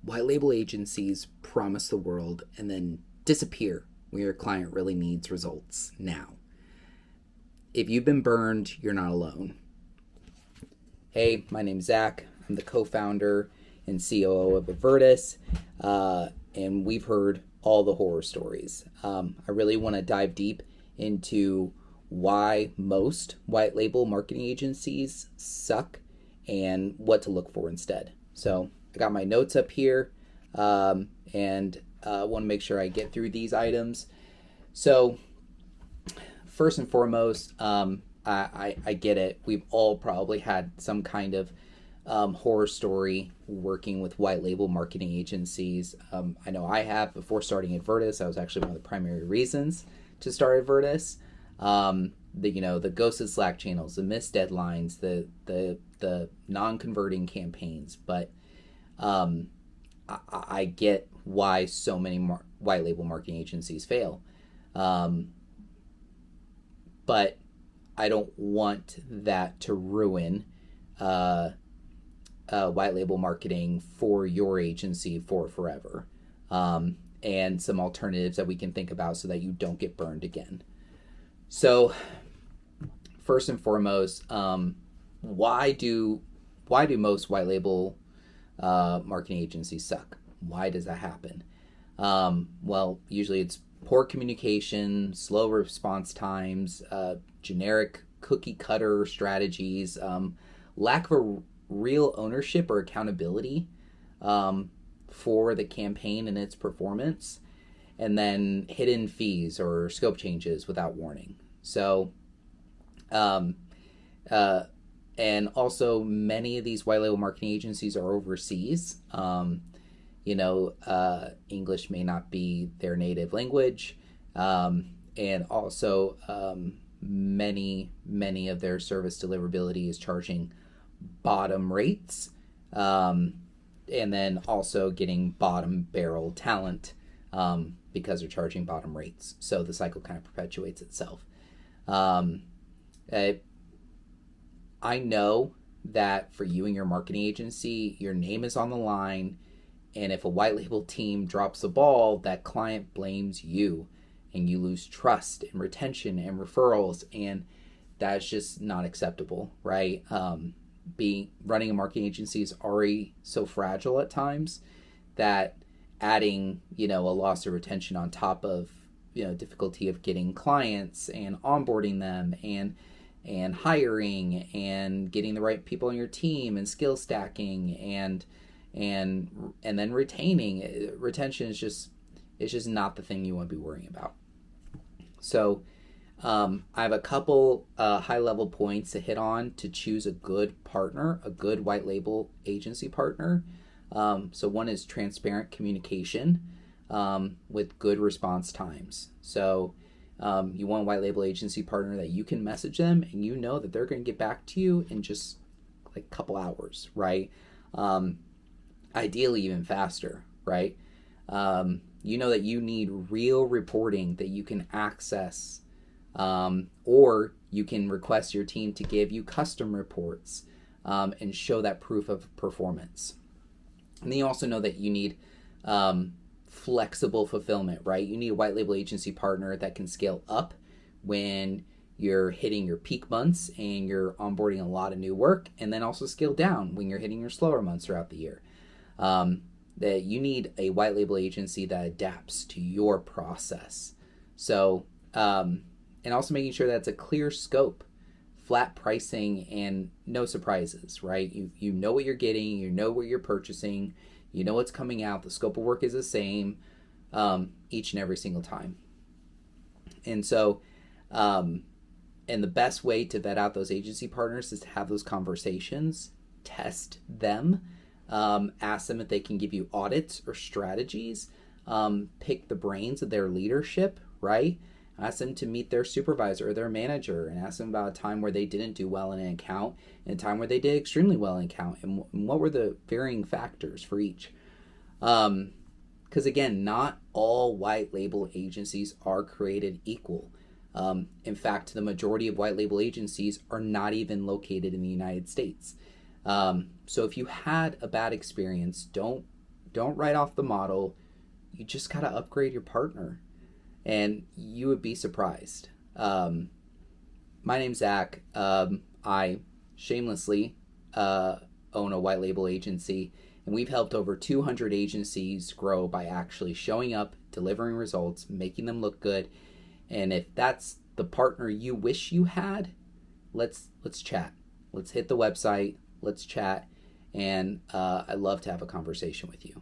white label agencies promise the world and then disappear when your client really needs results now. If you've been burned, you're not alone. Hey, my name's Zach. I'm the co-founder and COO of Avertis, and we've heard all the horror stories. I really want to dive deep into why most white label marketing agencies suck and what to look for instead. So I got my notes up here, and want to make sure I get through these items. So first and foremost, I get it. We've all probably had some kind of horror story working with white label marketing agencies. I know I have. Before starting Avertis, that was actually one of the primary reasons to start Avertis. The ghosted Slack channels, the missed deadlines, the non-converting campaigns. But I get why so many white label marketing agencies fail. But I don't want that to ruin white label marketing for your agency for forever. And some alternatives that we can think about so that you don't get burned again. So first and foremost, why do most white label marketing agencies suck? Why does that happen? Well, usually it's poor communication, slow response times, generic cookie cutter strategies, lack of a real ownership or accountability for the campaign and its performance, and then hidden fees or scope changes without warning. So, and also many of these white label marketing agencies are overseas. English may not be their native language, and also many of their service deliverability is charging bottom rates, and then also getting bottom barrel talent because they're charging bottom rates. So the cycle kind of perpetuates itself. I know that for you and your marketing agency, your name is on the line, and if a white label team drops the ball, that client blames you, and you lose trust and retention and referrals, and that's just not acceptable, right? Running a marketing agency is already so fragile at times that adding, a loss of retention on top of, difficulty of getting clients and onboarding them and hiring and getting the right people on your team and skill stacking and then retention is just not the thing you want to be worrying about. So I have a couple high level points to hit on to choose a good partner, a good white label agency partner. So one is transparent communication with good response times. So you want a white label agency partner that you can message them and you know that they're going to get back to you in just like a couple hours, right? Ideally even faster, right? You know that you need real reporting that you can access, or you can request your team to give you custom reports and show that proof of performance. And then you also know that you need flexible fulfillment, right? You need a white label agency partner that can scale up when you're hitting your peak months and you're onboarding a lot of new work, and then also scale down when you're hitting your slower months throughout the year. That you need a white label agency that adapts to your process. So, and also making sure that it's a clear scope, flat pricing, and no surprises, right? You know what you're getting, you know what you're purchasing, you know what's coming out, the scope of work is the same each and every single time. And so, and the best way to vet out those agency partners is to have those conversations, test them, ask them if they can give you audits or strategies, pick the brains of their leadership, right? Ask them to meet their supervisor or their manager and ask them about a time where they didn't do well in an account and a time where they did extremely well in an account and what were the varying factors for each. Because again, not all white label agencies are created equal. In fact, the majority of white label agencies are not even located in the United States. So if you had a bad experience, don't Don't write off the model. You just got to upgrade your partner. And you would be surprised. My name's Zach. I shamelessly own a white label agency, and we've helped over 200 agencies grow by actually showing up, delivering results, making them look good. And if that's the partner you wish you had, let's chat. Let's hit the website. Let's chat. And I'd love to have a conversation with you.